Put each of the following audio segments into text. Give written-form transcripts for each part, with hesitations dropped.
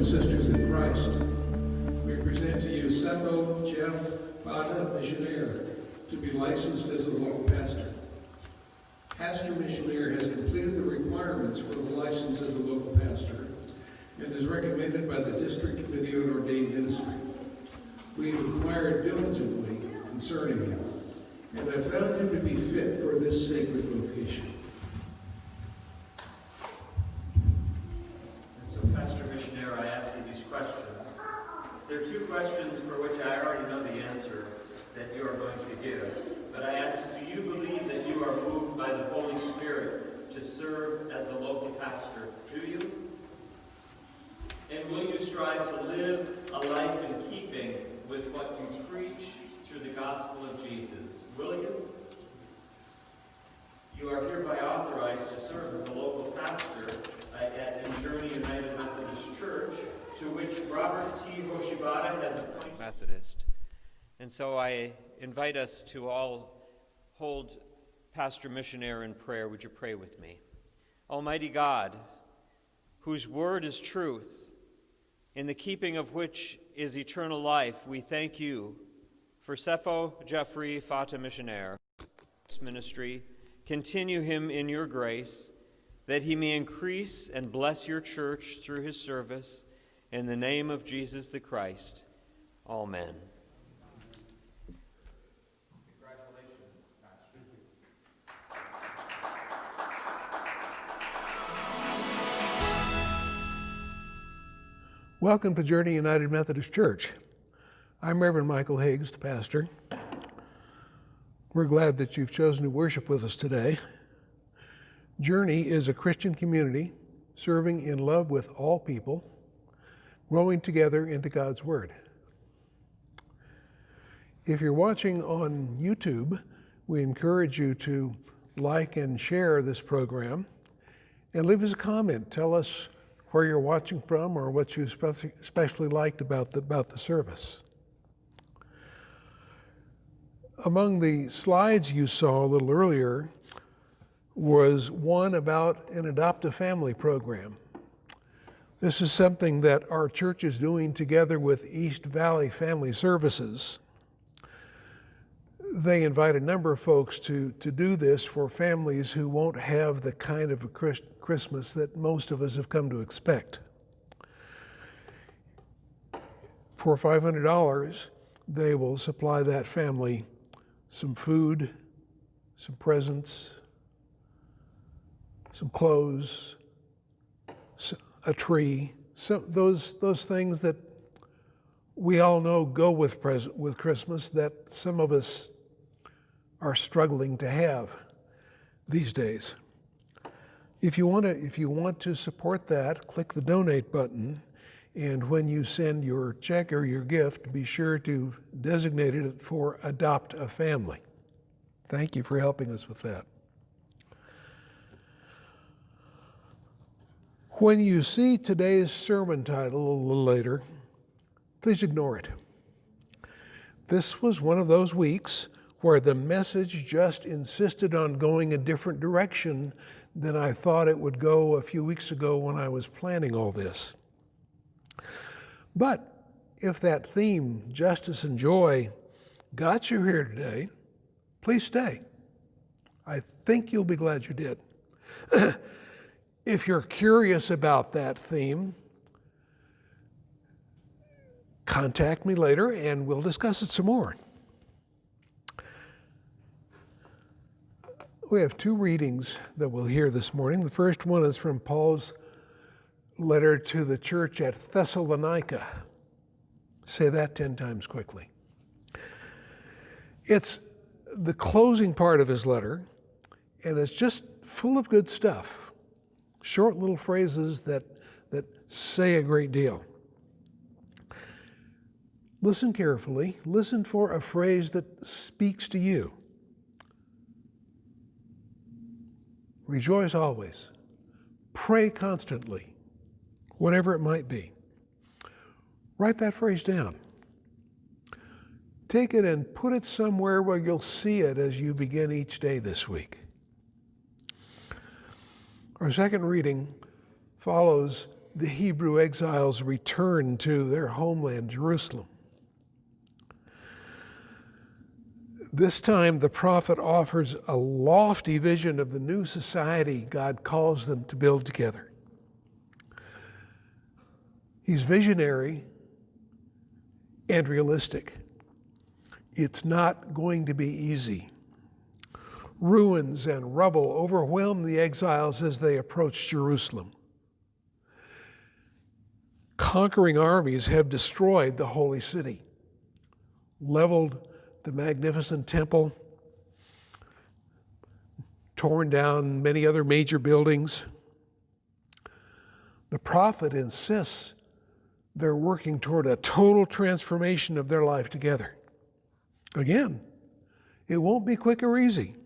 sisters in Christ, we present to you Sepho Jeff Fata Missionaire to be licensed as a local pastor. Pastor Missionaire has completed the requirements for the license as a local pastor and is recommended by the District Committee on Ordained Ministry. We have inquired diligently concerning him, and have found him to be fit for this sacred vocation. And so, Pastor Missionaire, I ask you these questions. There are two questions for which I already know the answer that you are going to give. But I ask, do you believe that you are moved by the Holy Spirit to serve as a local pastor? Do you? And will you strive to live a life in keeping with what you preach through the gospel of Jesus? Will you? You are hereby authorized to serve as a local pastor in Journey United Methodist Church, to which Robert T. Hoshibata has appointed Methodist. And so I invite us to all hold Pastor Missionaire in prayer. Would you pray with me? Almighty God, whose word is truth, in the keeping of which is eternal life, we thank you for Sepho Jeffrey Fata Missionaire ministry. Continue him in your grace, that he may increase and bless your church through his service. In the name of Jesus the Christ. Amen. Congratulations, Pastor. Welcome to Journey United Methodist Church. I'm Reverend Michael Higgs, the pastor. We're glad that you've chosen to worship with us today. Journey is a Christian community serving in love with all people, growing together into God's Word. If you're watching on YouTube, we encourage you to like and share this program and leave us a comment. Tell us where you're watching from or what you especially liked about the service. Among the slides you saw a little earlier was one about an adoptive family program. This is something that our church is doing together with East Valley Family Services. They invite a number of folks to do this for families who won't have the kind of a Christmas that most of us have come to expect. For $500, they will supply that family some food, some presents, some clothes, a tree, those things that we all know go with Christmas that some of us are struggling to have these days. If you want to support that, click the donate button, and when you send your check or your gift, be sure to designate it for Adopt a Family. Thank you for helping us with that. When you see today's sermon title a little later, please ignore it. This was one of those weeks where the message just insisted on going a different direction than I thought it would go a few weeks ago when I was planning all this. But if that theme, justice and joy, got you here today, please stay. I think you'll be glad you did. If you're curious about that theme, contact me later and we'll discuss it some more. We have two readings that we'll hear this morning. The first one is from Paul's letter to the church at Thessalonica. Say that 10 times quickly. It's the closing part of his letter, and it's just full of good stuff. Short little phrases that say a great deal. Listen carefully. Listen for a phrase that speaks to you. Rejoice always. Pray constantly, whatever it might be. Write that phrase down. Take it and put it somewhere where you'll see it as you begin each day this week. Our second reading follows the Hebrew exiles return to their homeland, Jerusalem. This time, the prophet offers a lofty vision of the new society God calls them to build together. He's visionary and realistic. It's not going to be easy. Ruins and rubble overwhelm the exiles as they approach Jerusalem. Conquering armies have destroyed the holy city, leveled the magnificent temple, torn down many other major buildings. The prophet insists they're working toward a total transformation of their life together. Again, it won't be quick or easy.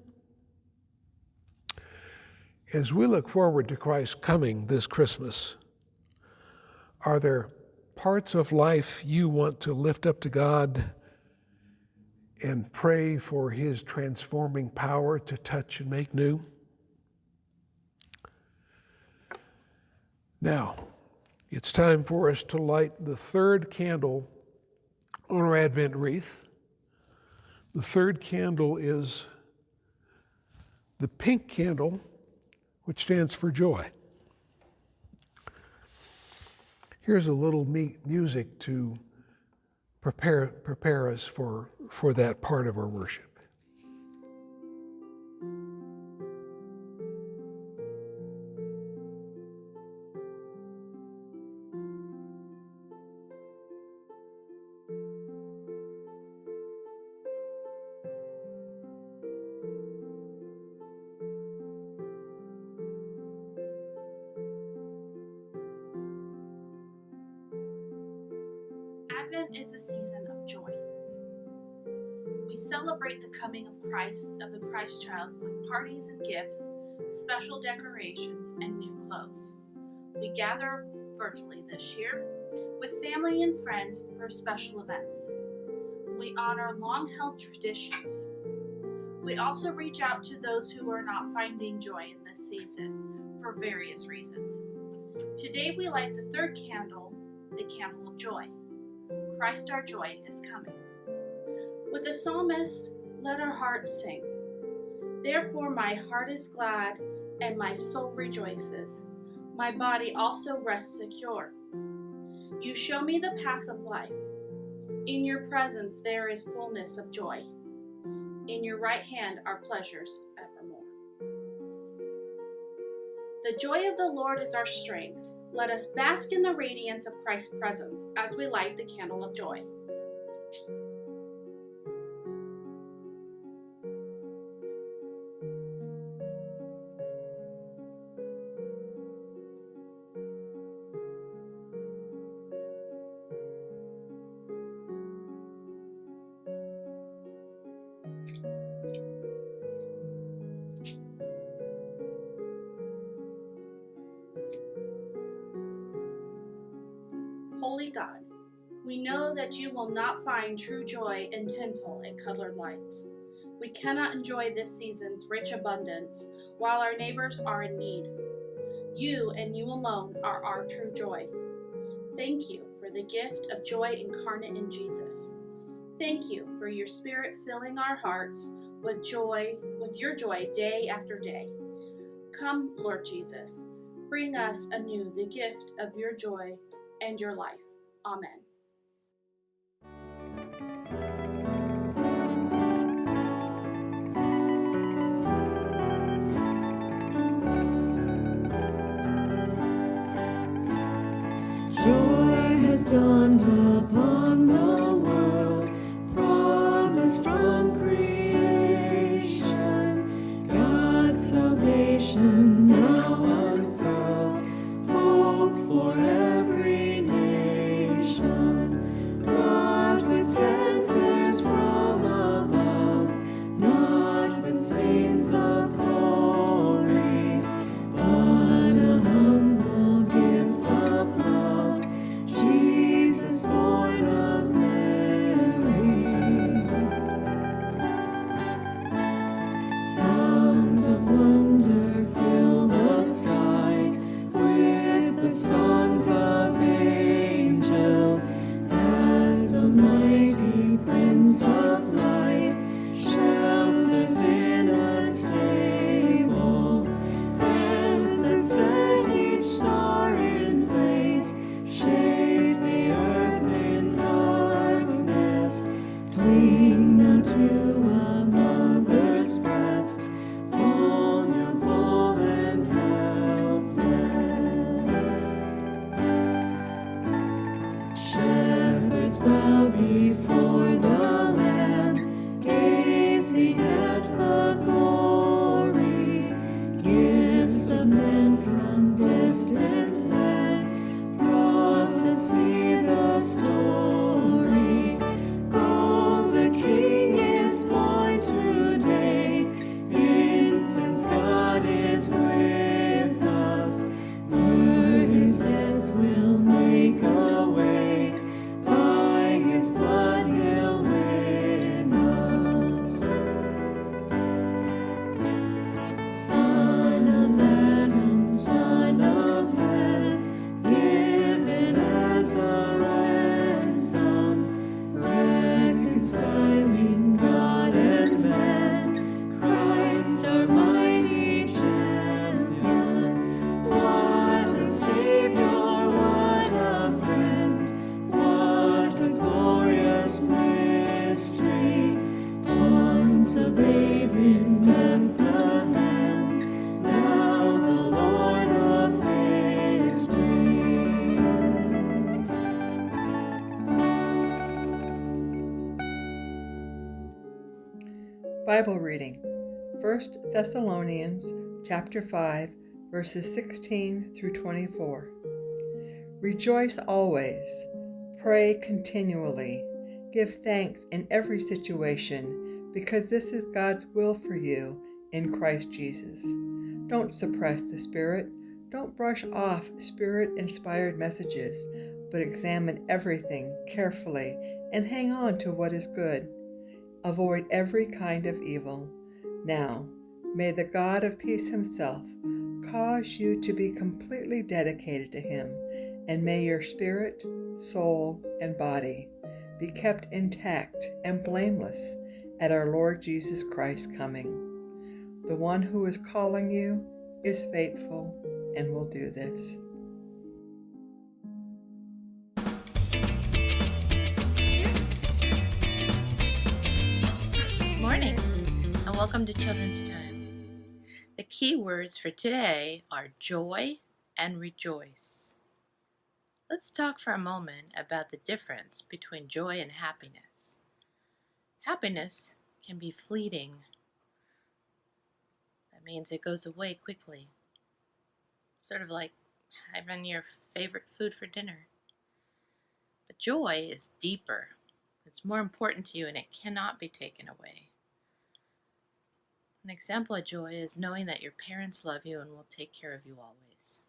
As we look forward to Christ's coming this Christmas, are there parts of life you want to lift up to God and pray for His transforming power to touch and make new? Now, it's time for us to light the third candle on our Advent wreath. The third candle is the pink candle, which stands for joy. Here's a little music to prepare us for that part of our worship. Advent is a season of joy. We celebrate the coming of the Christ child, with parties and gifts, special decorations, and new clothes. We gather virtually this year with family and friends for special events. We honor long-held traditions. We also reach out to those who are not finding joy in this season for various reasons. Today we light the third candle, the candle of joy. Christ our joy is coming. With the psalmist, let our hearts sing. Therefore my heart is glad, and my soul rejoices. My body also rests secure. You show me the path of life. In your presence there is fullness of joy. In your right hand are pleasures evermore. The joy of the Lord is our strength. Let us bask in the radiance of Christ's presence as we light the candle of joy. Holy God, we know that you will not find true joy in tinsel and colored lights. We cannot enjoy this season's rich abundance while our neighbors are in need. You and you alone are our true joy. Thank you for the gift of joy incarnate in Jesus. Thank you for your Spirit filling our hearts with joy, with your joy day after day. Come, Lord Jesus, bring us anew the gift of your joy and your life. Amen. Joy has dawned upon the world, promise from creation, God's salvation now unfurled, hope for every nation. Christ our mighty champion. What a Savior, what a friend, what a glorious mystery. Once a babe in Bethlehem, now the Lord of history. Bible reading, 1 Thessalonians chapter 5, verses 16 through 24. Rejoice always, pray continually, give thanks in every situation, because this is God's will for you in Christ Jesus. Don't suppress the Spirit. Don't brush off Spirit-inspired messages, but examine everything carefully and hang on to what is good. Avoid every kind of evil. Now, may the God of peace himself cause you to be completely dedicated to him, and may your spirit, soul, and body be kept intact and blameless at our Lord Jesus Christ's coming. The one who is calling you is faithful and will do this. Morning, and welcome to Children's Time. The key words for today are joy and rejoice. Let's talk for a moment about the difference between joy and happiness. Happiness can be fleeting. That means it goes away quickly, sort of like having your favorite food for dinner. But joy is deeper. It's more important to you, and it cannot be taken away. An example of joy is knowing that your parents love you and will take care of you always.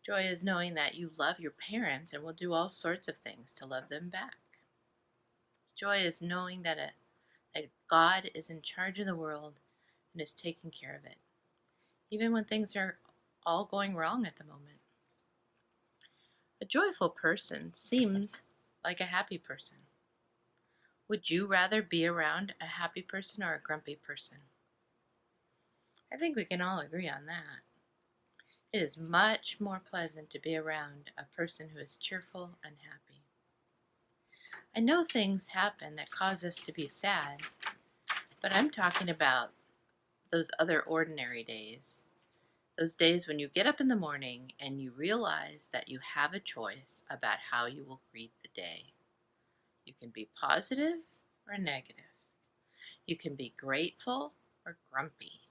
Joy is knowing that you love your parents and will do all sorts of things to love them back. Joy is knowing that God is in charge of the world and is taking care of it, even when things are all going wrong at the moment. A joyful person seems like a happy person. Would you rather be around a happy person or a grumpy person? I think we can all agree on that. It is much more pleasant to be around a person who is cheerful and happy. I know things happen that cause us to be sad, but I'm talking about those other ordinary days. Those days when you get up in the morning and you realize that you have a choice about how you will greet the day. You can be positive or negative. You can be grateful or grumpy.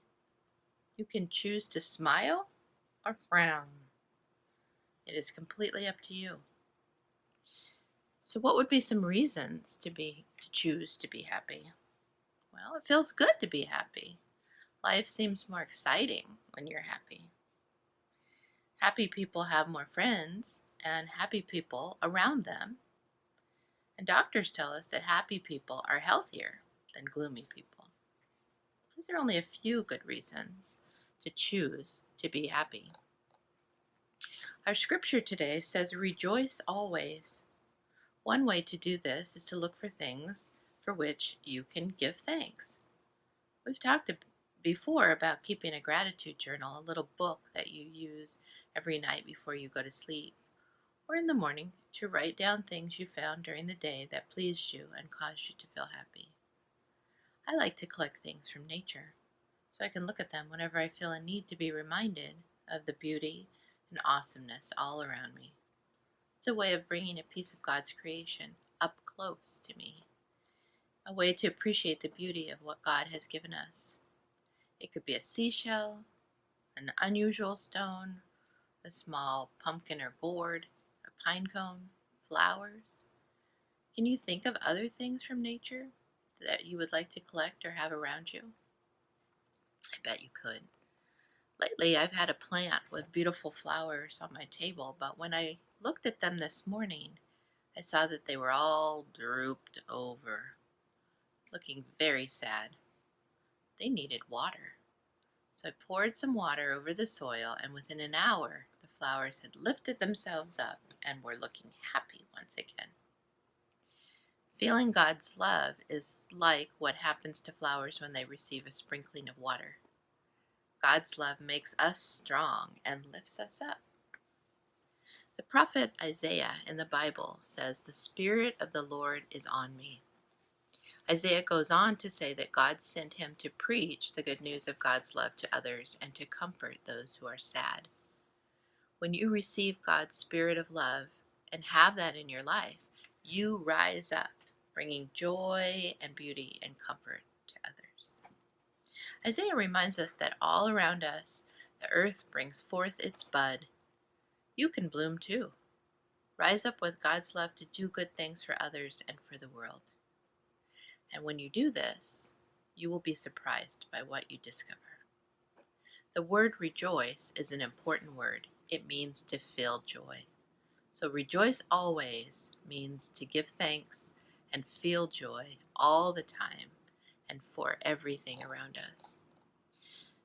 You can choose to smile or frown. It is completely up to you. So what would be some reasons to choose to be happy? Well, it feels good to be happy. Life seems more exciting when you're happy. Happy people have more friends and happy people around them. And doctors tell us that happy people are healthier than gloomy people. These are only a few good reasons to choose to be happy. Our scripture today says, rejoice always. One way to do this is to look for things for which you can give thanks. We've talked before about keeping a gratitude journal, a little book that you use every night before you go to sleep, or in the morning to write down things you found during the day that pleased you and caused you to feel happy. I like to collect things from nature, so I can look at them whenever I feel a need to be reminded of the beauty and awesomeness all around me. It's a way of bringing a piece of God's creation up close to me, a way to appreciate the beauty of what God has given us. It could be a seashell, an unusual stone, a small pumpkin or gourd, a pine cone, flowers. Can you think of other things from nature that you would like to collect or have around you? I bet you could. Lately, I've had a plant with beautiful flowers on my table, but when I looked at them this morning, I saw that they were all drooped over, looking very sad. They needed water. So I poured some water over the soil, and within an hour, the flowers had lifted themselves up and were looking happy once again. Feeling God's love is like what happens to flowers when they receive a sprinkling of water. God's love makes us strong and lifts us up. The prophet Isaiah in the Bible says, "The Spirit of the Lord is on me." Isaiah goes on to say that God sent him to preach the good news of God's love to others and to comfort those who are sad. When you receive God's spirit of love and have that in your life, you rise up, bringing joy and beauty and comfort to others. Isaiah reminds us that all around us, the earth brings forth its bud. You can bloom too. Rise up with God's love to do good things for others and for the world. And when you do this, you will be surprised by what you discover. The word rejoice is an important word. It means to feel joy. So rejoice always means to give thanks and feel joy all the time and for everything around us.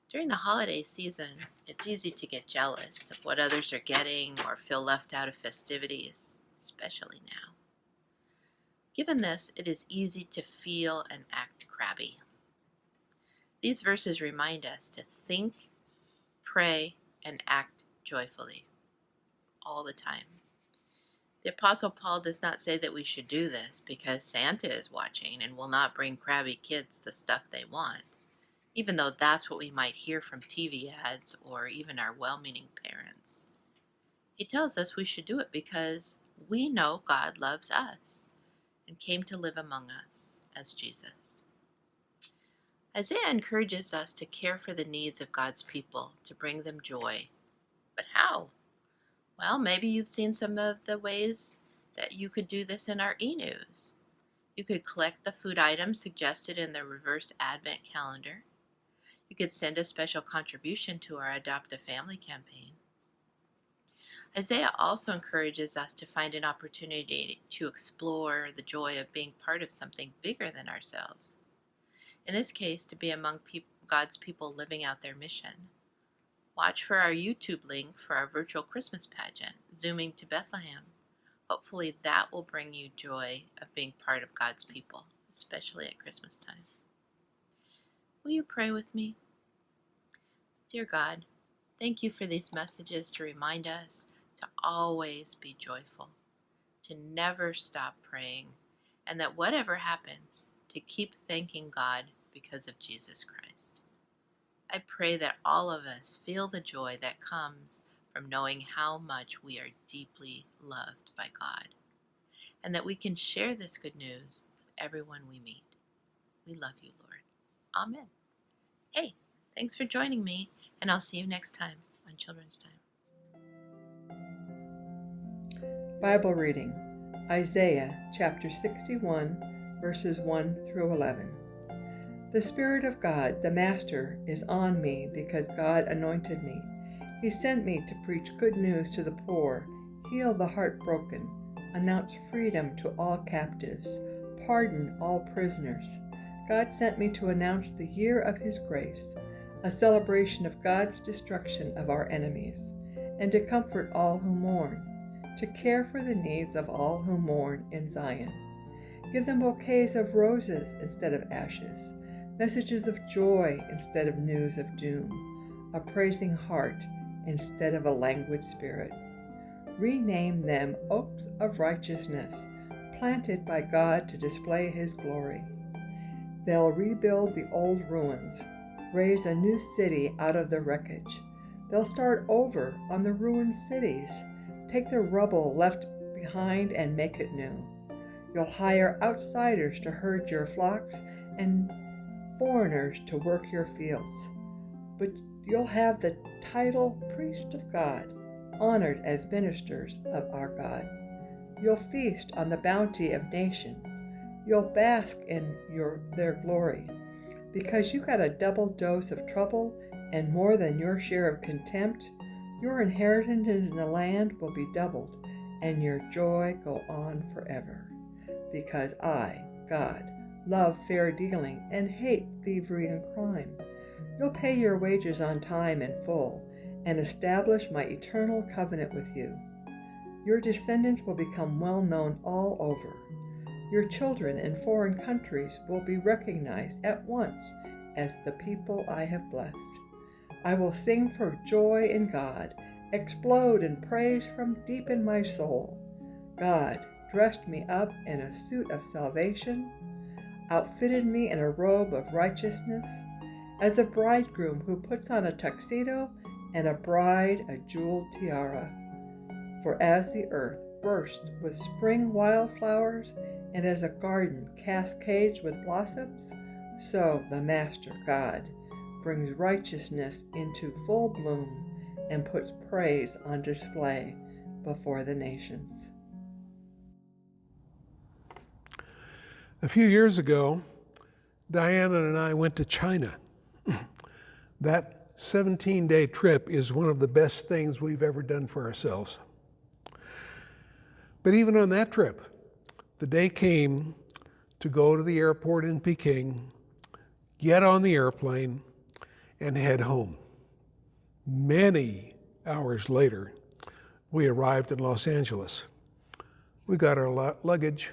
During the holiday season, it's easy to get jealous of what others are getting or feel left out of festivities, especially now. Given this, it is easy to feel and act crabby. These verses remind us to think, pray, and act joyfully all the time. The Apostle Paul does not say that we should do this because Santa is watching and will not bring crabby kids the stuff they want, even though that's what we might hear from TV ads or even our well-meaning parents. He tells us we should do it because we know God loves us and came to live among us as Jesus. Isaiah encourages us to care for the needs of God's people, to bring them joy. But how? Well, maybe you've seen some of the ways that you could do this in our e-news. You could collect the food items suggested in the reverse Advent calendar. You could send a special contribution to our Adopt a Family campaign. Isaiah also encourages us to find an opportunity to explore the joy of being part of something bigger than ourselves. In this case, to be among God's people living out their mission. Watch for our YouTube link for our virtual Christmas pageant, Zooming to Bethlehem. Hopefully that will bring you joy of being part of God's people, especially at Christmas time. Will you pray with me? Dear God, thank you for these messages to remind us to always be joyful, to never stop praying, and that whatever happens, to keep thanking God because of Jesus Christ. I pray that all of us feel the joy that comes from knowing how much we are deeply loved by God, and that we can share this good news with everyone we meet. We love you, Lord. Amen. Hey, thanks for joining me, and I'll see you next time on Children's Time. Bible reading, Isaiah chapter 61, verses 1 through 11. The Spirit of God, the Master, is on me because God anointed me. He sent me to preach good news to the poor, heal the heartbroken, announce freedom to all captives, pardon all prisoners. God sent me to announce the year of His grace, a celebration of God's destruction of our enemies, and to comfort all who mourn, to care for the needs of all who mourn in Zion. Give them bouquets of roses instead of ashes, messages of joy instead of news of doom, a praising heart instead of a languid spirit. Rename them oaks of righteousness, planted by God to display His glory. They'll rebuild the old ruins, raise a new city out of the wreckage. They'll start over on the ruined cities, take the rubble left behind and make it new. You'll hire outsiders to herd your flocks and foreigners to work your fields. But you'll have the title priest of God, honored as ministers of our God. You'll feast on the bounty of nations. You'll bask in their glory. Because you got a double dose of trouble and more than your share of contempt, your inheritance in the land will be doubled, and your joy go on forever. Because I, God, love fair dealing and hate thievery and crime. You'll pay your wages on time in full, and establish my eternal covenant with you. Your descendants will become well known all over. Your children in foreign countries will be recognized at once as the people I have blessed. I will sing for joy in God, explode in praise from deep in my soul. God dressed me up in a suit of salvation, outfitted me in a robe of righteousness, as a bridegroom who puts on a tuxedo and a bride a jeweled tiara. For as the earth bursts with spring wildflowers, and as a garden cascades with blossoms, so the Master God brings righteousness into full bloom and puts praise on display before the nations. A few years ago, Diana and I went to China. That 17-day trip is one of the best things we've ever done for ourselves. But even on that trip, the day came to go to the airport in Peking, get on the airplane, and head home. Many hours later, we arrived in Los Angeles. We got our luggage,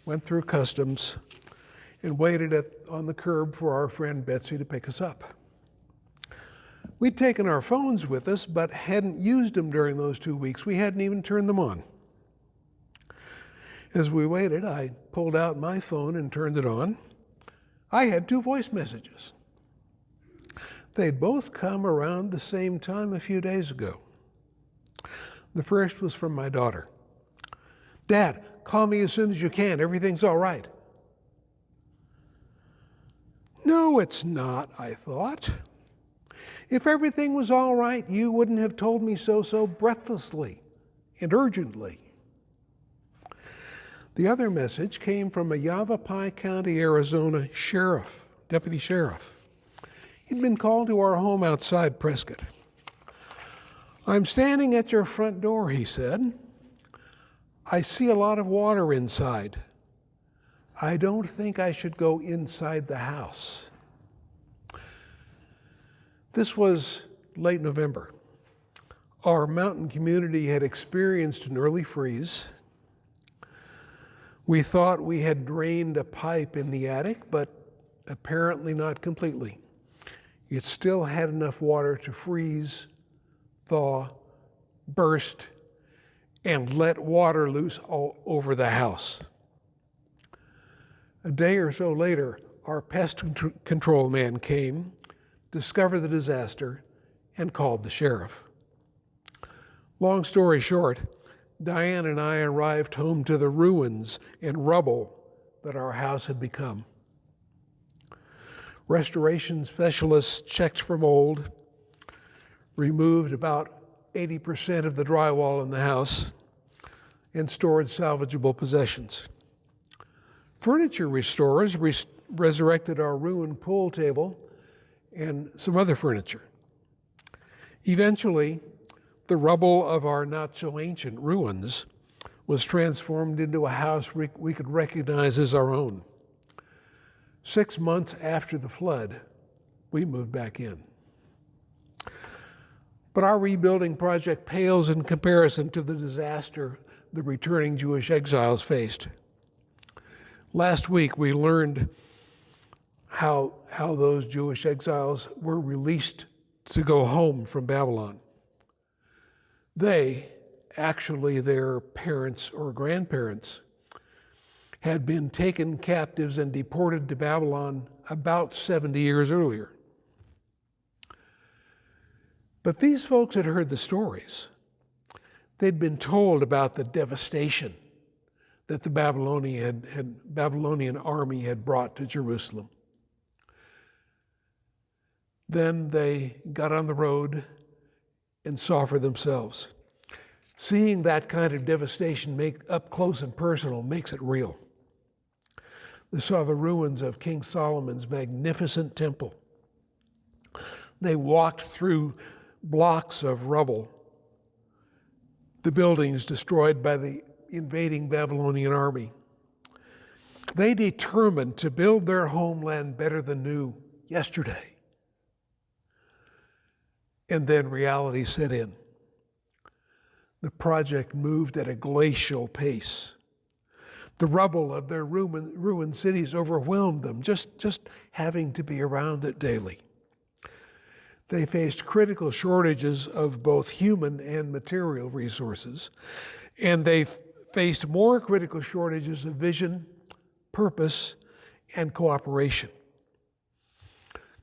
went through customs, and waited on the curb for our friend Betsy to pick us up. We'd taken our phones with us, but hadn't used them during those 2 weeks. We hadn't even turned them on. As we waited, I pulled out my phone and turned it on. I had 2 voice messages. They'd both come around the same time a few days ago. The first was from my daughter. "Dad, call me as soon as you can. Everything's all right." No, it's not, I thought. If everything was all right, you wouldn't have told me so breathlessly and urgently. The other message came from a Yavapai County, Arizona deputy sheriff. He'd been called to our home outside Prescott. "I'm standing at your front door," he said. "I see a lot of water inside. I don't think I should go inside the house." This was late November. Our mountain community had experienced an early freeze. We thought we had drained a pipe in the attic, but apparently not completely. It still had enough water to freeze, thaw, burst, and let water loose all over the house. A day or so later, our pest control man came, discovered the disaster, and called the sheriff. Long story short, Diane and I arrived home to the ruins and rubble that our house had become. Restoration specialists checked for mold, removed about 80% of the drywall in the house, and stored salvageable possessions. Furniture restorers resurrected our ruined pool table and some other furniture. Eventually, the rubble of our not-so-ancient ruins was transformed into a house we could recognize as our own. 6 months after the flood, we moved back in. But our rebuilding project pales in comparison to the disaster the returning Jewish exiles faced. Last week, we learned how those Jewish exiles were released to go home from Babylon. They, actually their parents or grandparents, had been taken captives and deported to Babylon about 70 years earlier. But these folks had heard the stories. They'd been told about the devastation that the Babylonian army had brought to Jerusalem. Then they got on the road and saw for themselves. Seeing that kind of devastation up close and personal makes it real. They saw the ruins of King Solomon's magnificent temple. They walked through blocks of rubble, the buildings destroyed by the invading Babylonian army. They determined to build their homeland better than new yesterday. And then reality set in. The project moved at a glacial pace. The rubble of their ruined cities overwhelmed them, just having to be around it daily. They faced critical shortages of both human and material resources, and they faced more critical shortages of vision, purpose, and cooperation.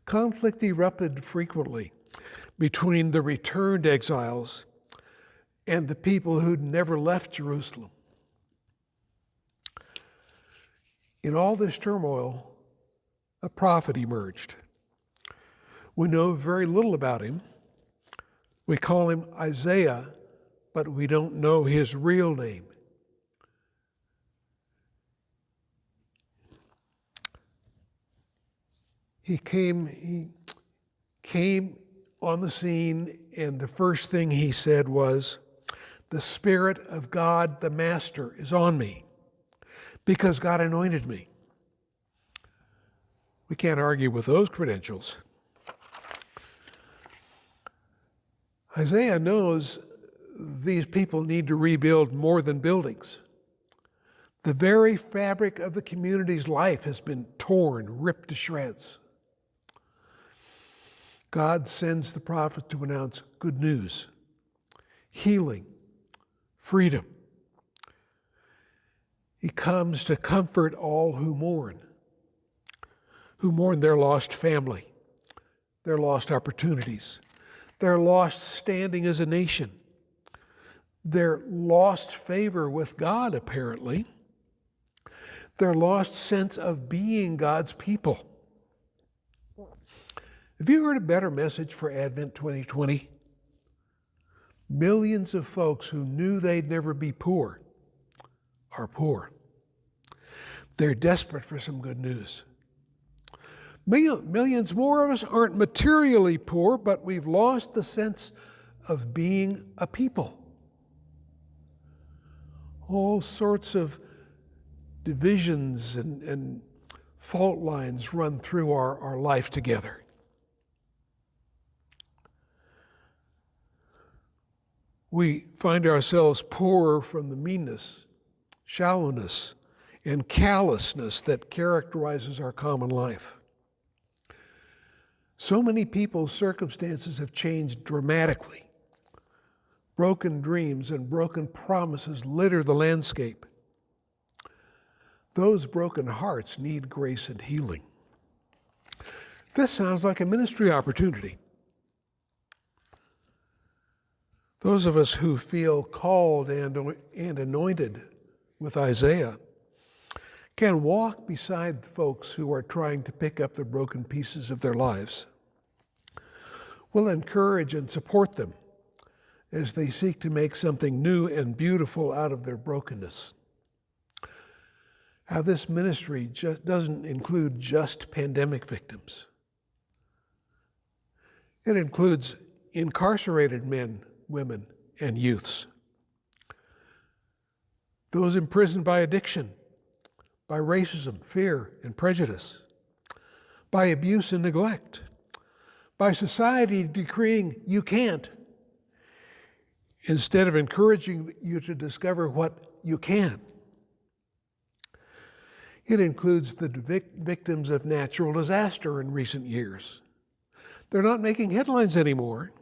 Conflict erupted frequently between the returned exiles and the people who'd never left Jerusalem. In all this turmoil, a prophet emerged. We know very little about him. We call him Isaiah, but we don't know his real name. He came on the scene, and the first thing he said was, "The Spirit of God, the Master, is on me, because God anointed me." We can't argue with those credentials. Isaiah knows these people need to rebuild more than buildings. The very fabric of the community's life has been torn, ripped to shreds. God sends the prophet to announce good news, healing, freedom. He comes to comfort all who mourn their lost family, their lost opportunities, their lost standing as a nation, their lost favor with God, apparently, their lost sense of being God's people. Have you heard a better message for Advent 2020? Millions of folks who knew they'd never be poor are poor. They're desperate for some good news. Millions more of us aren't materially poor, but we've lost the sense of being a people. All sorts of divisions and fault lines run through our life together. We find ourselves poorer from the meanness, shallowness, and callousness that characterizes our common life. So many people's circumstances have changed dramatically. Broken dreams and broken promises litter the landscape. Those broken hearts need grace and healing. This sounds like a ministry opportunity. Those of us who feel called and anointed with Isaiah can walk beside folks who are trying to pick up the broken pieces of their lives. We'll encourage and support them as they seek to make something new and beautiful out of their brokenness. How this ministry doesn't include just pandemic victims. It includes incarcerated men, women, and youths. Those imprisoned by addiction, by racism, fear, and prejudice, by abuse and neglect, by society decreeing you can't, instead of encouraging you to discover what you can. It includes the victims of natural disaster in recent years. They're not making headlines anymore,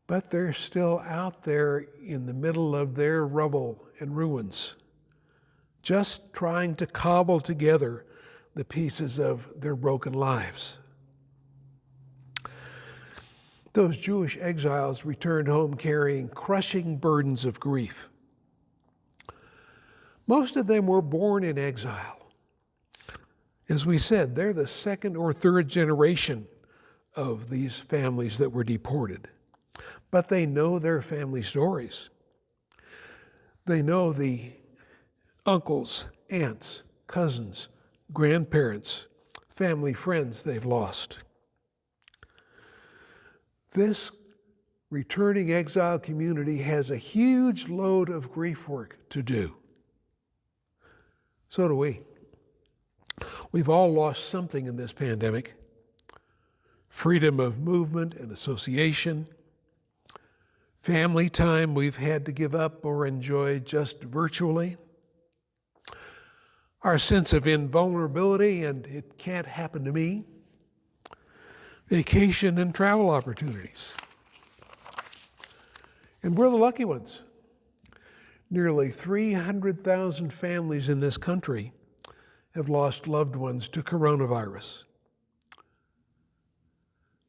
but they're still out there in the middle of their rubble and ruins, just trying to cobble together the pieces of their broken lives. Those Jewish exiles returned home carrying crushing burdens of grief. Most of them were born in exile. As we said, they're the second or third generation of these families that were deported. But they know their family stories. They know the uncles, aunts, cousins, grandparents, family friends they've lost. This returning exile community has a huge load of grief work to do. So do we. We've all lost something in this pandemic. Freedom of movement and association, family time we've had to give up or enjoy just virtually, our sense of invulnerability and it can't happen to me, vacation and travel opportunities. And we're the lucky ones. Nearly 300,000 families in this country have lost loved ones to coronavirus.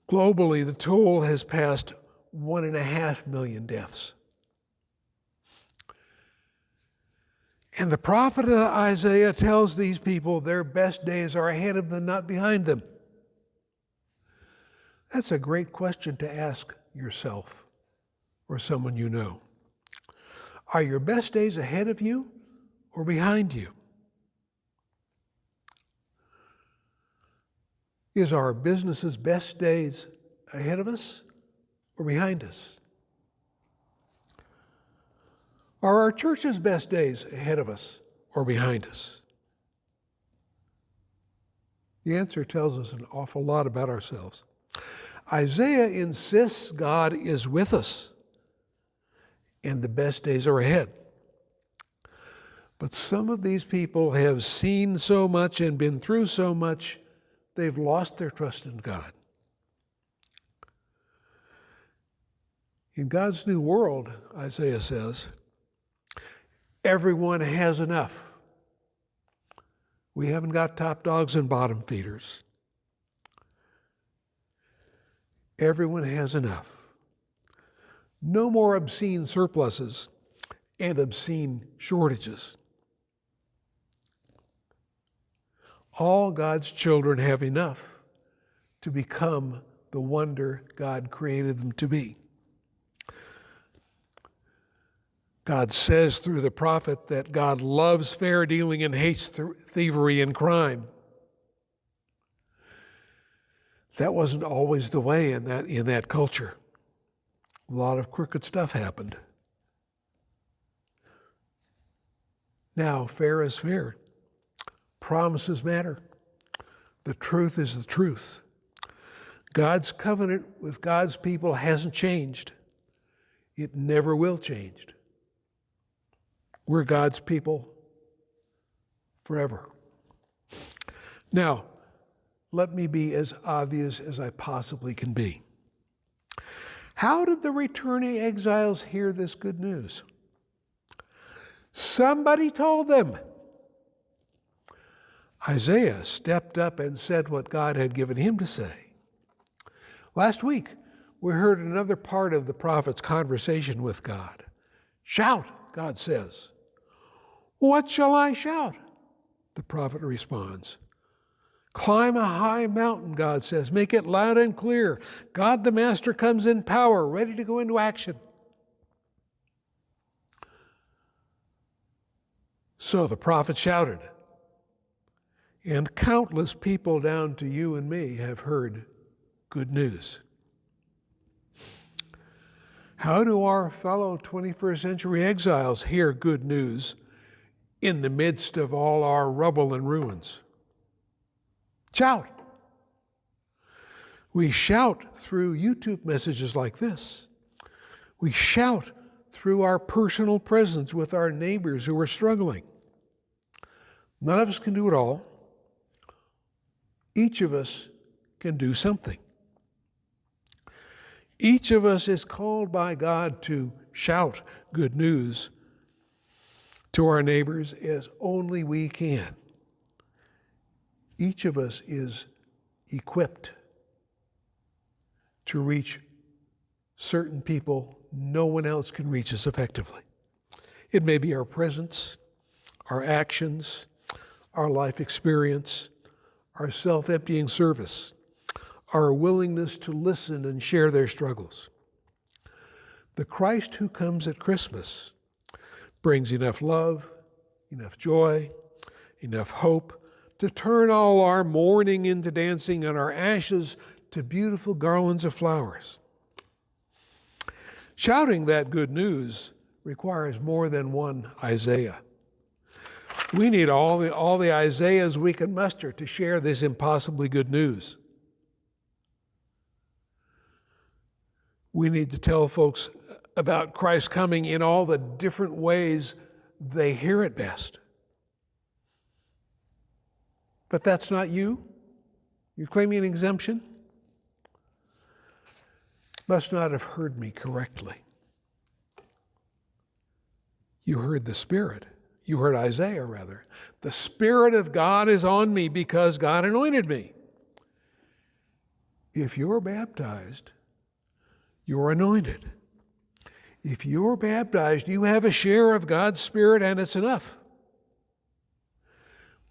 Globally, the toll has passed 1.5 million deaths. And the prophet Isaiah tells these people their best days are ahead of them, not behind them. That's a great question to ask yourself or someone you know. Are your best days ahead of you or behind you? Is our business's best days ahead of us or behind us? Are our church's best days ahead of us or behind us? The answer tells us an awful lot about ourselves. Isaiah insists God is with us and the best days are ahead. But some of these people have seen so much and been through so much, they've lost their trust in God. In God's new world, Isaiah says, everyone has enough. We haven't got top dogs and bottom feeders. Everyone has enough. No more obscene surpluses and obscene shortages. All God's children have enough to become the wonder God created them to be. God says through the prophet that God loves fair dealing and hates thievery and crime. That wasn't always the way in that culture. A lot of crooked stuff happened. Now, fair is fair. Promises matter. The truth is the truth. God's covenant with God's people hasn't changed. It never will change. We're God's people forever. Now, let me be as obvious as I possibly can be. How did the returning exiles hear this good news? Somebody told them. Isaiah stepped up and said what God had given him to say. Last week, we heard another part of the prophet's conversation with God. Shout, God says. What shall I shout? The prophet responds. Climb a high mountain, God says. Make it loud and clear. God the Master comes in power, ready to go into action. So the prophet shouted, and countless people down to you and me have heard good news. How do our fellow 21st century exiles hear good news in the midst of all our rubble and ruins? Shout. We shout through YouTube messages like this. We shout through our personal presence with our neighbors who are struggling. None of us can do it all. Each of us can do something. Each of us is called by God to shout good news to our neighbors as only we can. Each of us is equipped to reach certain people no one else can reach us effectively. It may be our presence, our actions, our life experience, our self-emptying service, our willingness to listen and share their struggles. The Christ who comes at Christmas brings enough love, enough joy, enough hope to turn all our mourning into dancing and our ashes to beautiful garlands of flowers. Shouting that good news requires more than one Isaiah. We need all the Isaiahs we can muster to share this impossibly good news. We need to tell folks about Christ coming in all the different ways they hear it best. But that's not you? You're claiming an exemption? Must not have heard me correctly. You heard the Spirit. You heard Isaiah, rather. The Spirit of God is on me because God anointed me. If you're baptized, you're anointed. If you're baptized, you have a share of God's Spirit, and it's enough.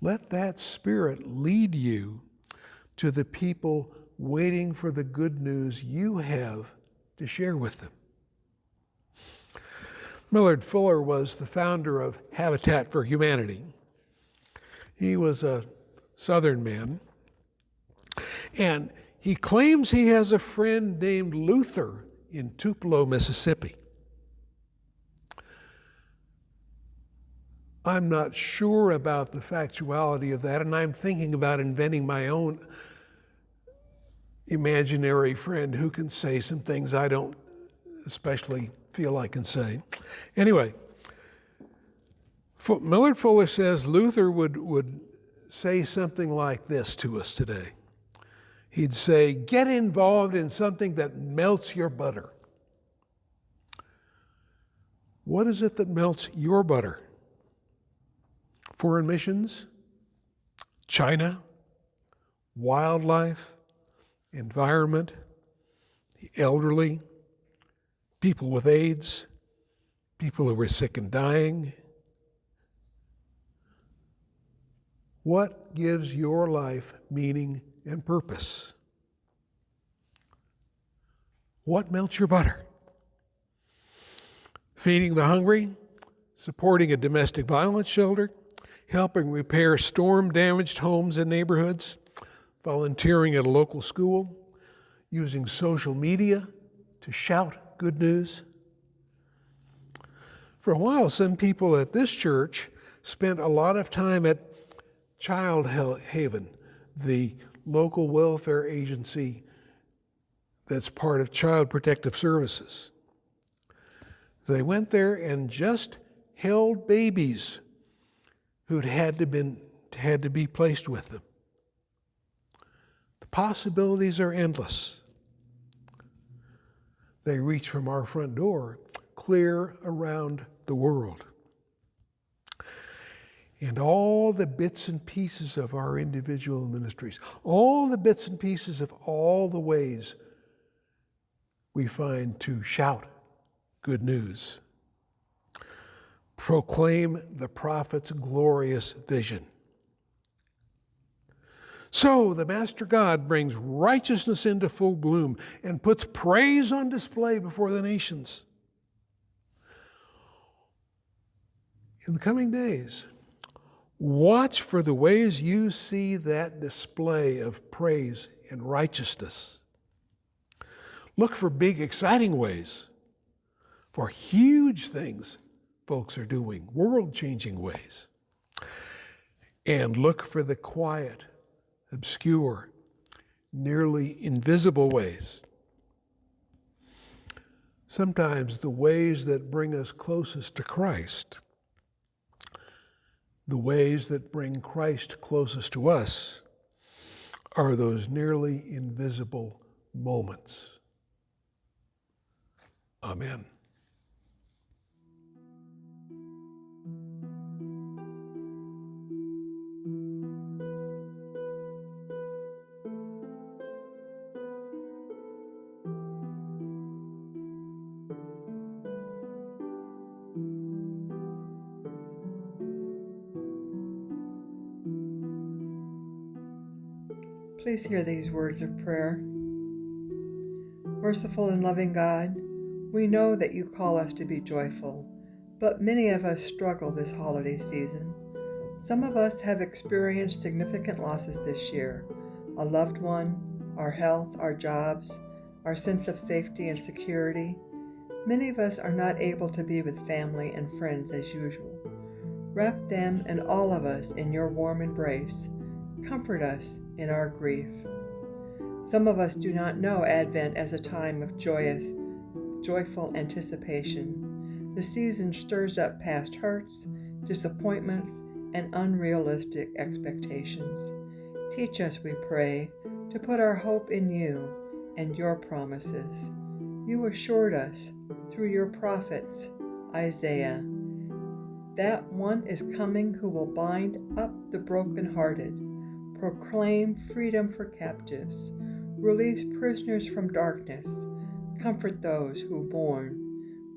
Let that Spirit lead you to the people waiting for the good news you have to share with them. Millard Fuller was the founder of Habitat for Humanity. He was a Southern man, and he claims he has a friend named Luther in Tupelo, Mississippi. I'm not sure about the factuality of that, and I'm thinking about inventing my own imaginary friend who can say some things I don't especially feel I can say. Anyway, Millard Fuller says Luther would say something like this to us today. He'd say, get involved in something that melts your butter. What is it that melts your butter? Foreign missions, China, wildlife, environment, the elderly, people with AIDS, people who are sick and dying. What gives your life meaning and purpose? What melts your butter? Feeding the hungry, supporting a domestic violence shelter, helping repair storm-damaged homes and neighborhoods, volunteering at a local school, using social media to shout good news. For a while, some people at this church spent a lot of time at Child Haven, the local welfare agency that's part of Child Protective Services. They went there and just held babies who'd had to be placed with them. The possibilities are endless. They reach from our front door clear around the world. And all the bits and pieces of our individual ministries, all the bits and pieces of all the ways we find to shout good news, proclaim the prophet's glorious vision. So the Master God brings righteousness into full bloom and puts praise on display before the nations. In the coming days, watch for the ways you see that display of praise and righteousness. Look for big, exciting ways, for huge things folks are doing, world-changing ways. And look for the quiet, obscure, nearly invisible ways. Sometimes the ways that bring us closest to Christ, the ways that bring Christ closest to us, are those nearly invisible moments. Amen. Please hear these words of prayer. Merciful and loving God, we know that you call us to be joyful, but many of us struggle this holiday season. Some of us have experienced significant losses this year: a loved one, our health, our jobs, our sense of safety and security. Many of us are not able to be with family and friends as usual. Wrap them and all of us in your warm embrace. Comfort us in our grief. Some of us do not know Advent as a time of joyful anticipation. The season stirs up past hurts, disappointments, and unrealistic expectations. Teach us, we pray, to put our hope in you and your promises. You assured us through your prophets, Isaiah, that one is coming who will bind up the brokenhearted, proclaim freedom for captives, release prisoners from darkness, comfort those who mourn,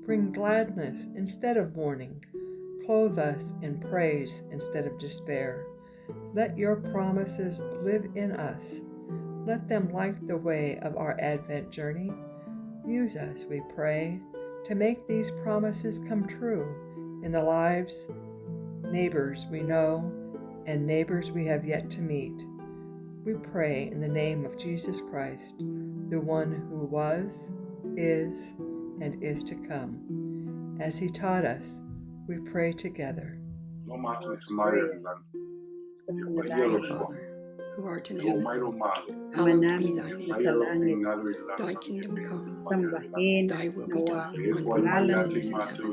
bring gladness instead of mourning, clothe us in praise instead of despair. Let your promises live in us. Let them light the way of our Advent journey. Use us, we pray, to make these promises come true in the lives, neighbors we know, and neighbors we have yet to meet. We pray in the name of Jesus Christ, the one who was, is, and is to come. As he taught us, we pray together. Who art in heaven, hallowed be thy name. Thy kingdom come, thy will be done on earth as in heaven.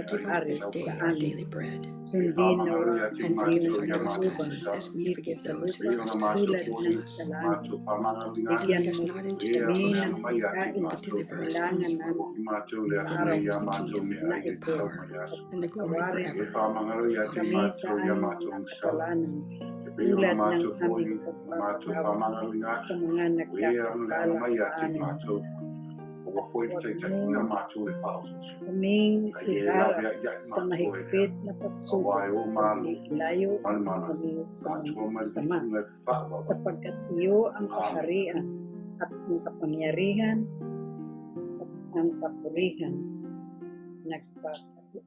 Give us this day our daily bread, and forgive us our trespasses as we forgive those who trespass against us. And lead us not into temptation, but deliver us from evil. For thine is the kingdom, and the power, and the glory forever. Kami sa aming mga kasalanan, tulad ng aming pagpapatawad sa mga nagkakasala sa amin. Kaming iharap sa mahigpit na pagsubok, ilayo kami sa mga sama, sapagkat iyo ang kaharian at ang kapangyarihan at ang kapurihan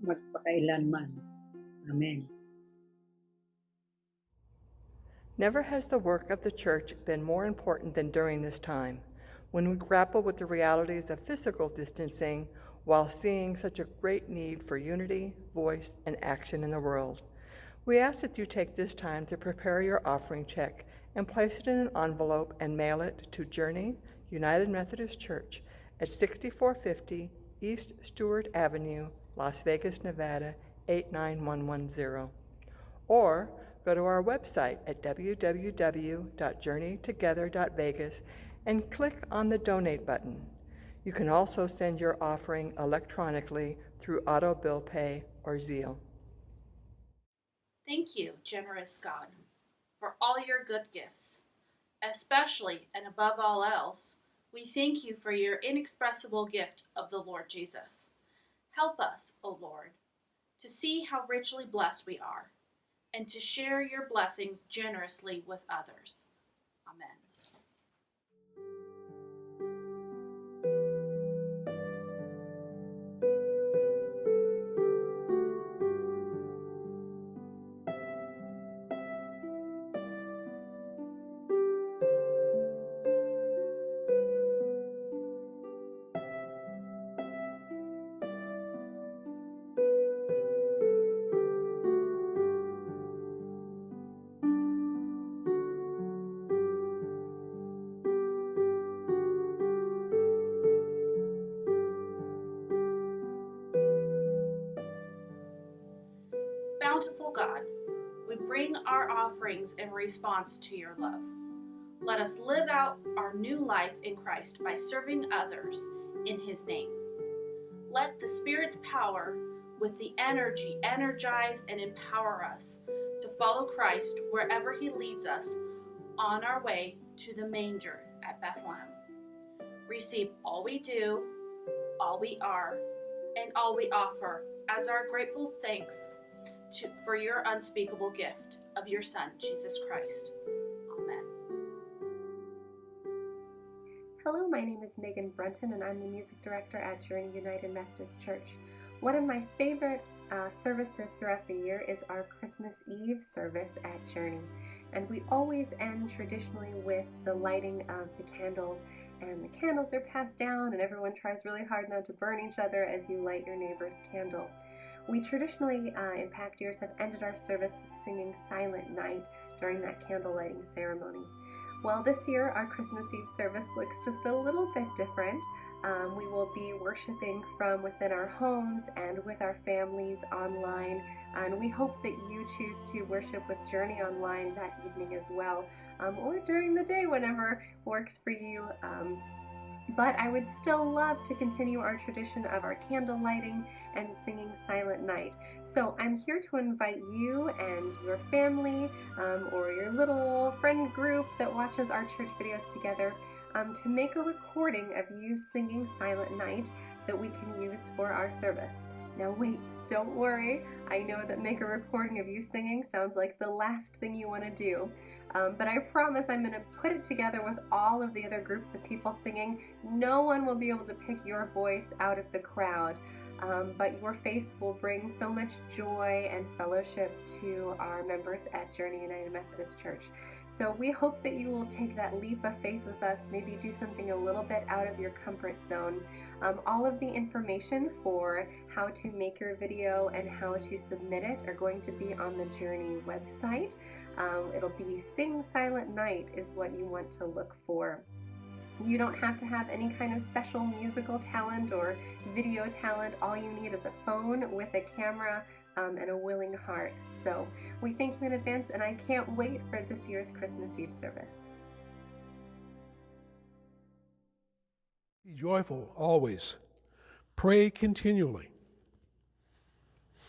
magpakailanman. Amen. Never has the work of the church been more important than during this time, when we grapple with the realities of physical distancing while seeing such a great need for unity, voice, and action in the world. We ask that you take this time to prepare your offering check and place it in an envelope and mail it to Journey United Methodist Church at 6450 East Stewart Avenue, Las Vegas, Nevada 89110. Or go to our website at www.journeytogether.vegas and click on the Donate button. You can also send your offering electronically through Auto Bill Pay or Zelle. Thank you, generous God, for all your good gifts. Especially and above all else, we thank you for your inexpressible gift of the Lord Jesus. Help us, O Lord, to see how richly blessed we are, and to share your blessings generously with others. Amen. Bountiful God, we bring our offerings in response to your love. Let us live out our new life in Christ by serving others in his name. Let the Spirit's power with the energy energize and empower us to follow Christ wherever he leads us on our way to the manger at Bethlehem. Receive all we do, all we are, and all we offer as our grateful thanks for your unspeakable gift of your Son, Jesus Christ. Amen. Hello, my name is Megan Brunton, and I'm the music director at Journey United Methodist Church. One of my favorite services throughout the year is our Christmas Eve service at Journey. And we always end traditionally with the lighting of the candles, and the candles are passed down, and everyone tries really hard not to burn each other as you light your neighbor's candle. We traditionally, in past years, have ended our service with singing Silent Night during that candle lighting ceremony. Well, this year our Christmas Eve service looks just a little bit different. We will be worshiping from within our homes and with our families online, and we hope that you choose to worship with Journey online that evening as well, or during the day, whenever works for you. But I would still love to continue our tradition of our candle lighting and singing Silent Night. So I'm here to invite you and your family or your little friend group that watches our church videos together to make a recording of you singing Silent Night that we can use for our service. Now wait, don't worry. I know that make a recording of you singing sounds like the last thing you want to do. But I promise I'm going to put it together with all of the other groups of people singing. No one will be able to pick your voice out of the crowd, but your face will bring so much joy and fellowship to our members at Journey United Methodist Church. So we hope that you will take that leap of faith with us, maybe do something a little bit out of your comfort zone. All of the information for how to make your video and how to submit it are going to be on the Journey website. It'll be Sing Silent Night is what you want to look for. You don't have to have any kind of special musical talent or video talent. All you need is a phone with a camera and a willing heart. So we thank you in advance, and I can't wait for this year's Christmas Eve service. Be joyful always. Pray continually.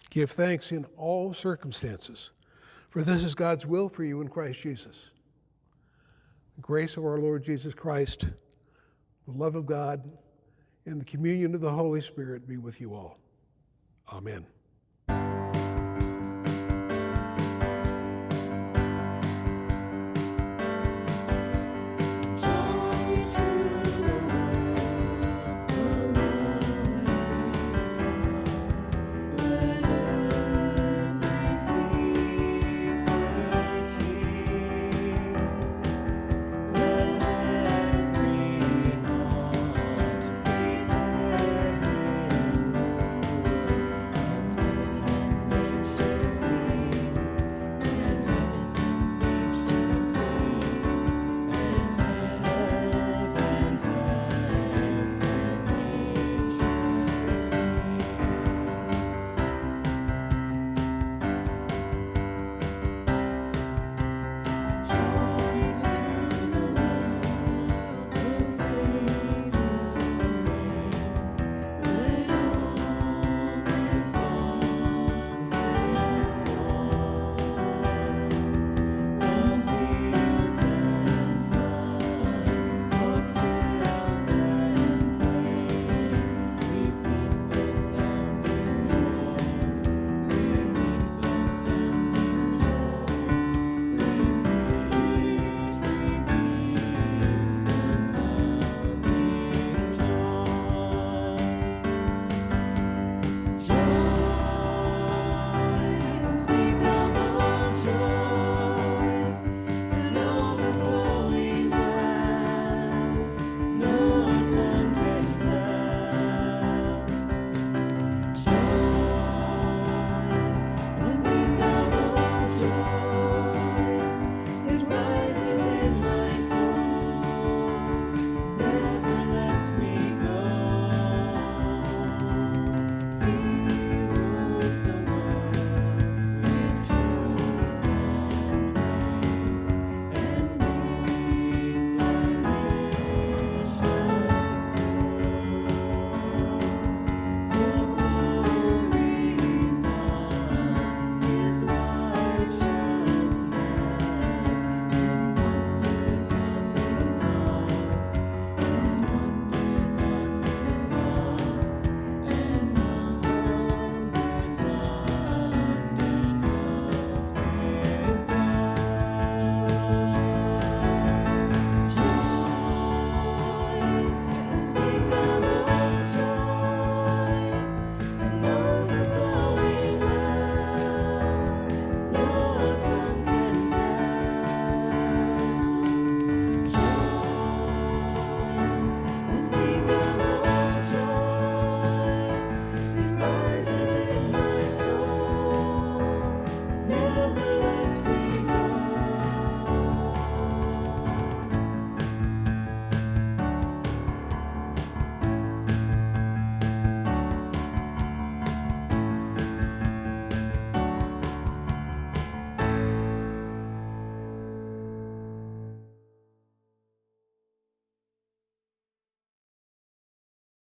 Give thanks in all circumstances, for this is God's will for you in Christ Jesus. The grace of our Lord Jesus Christ, the love of God, and the communion of the Holy Spirit be with you all. Amen. Say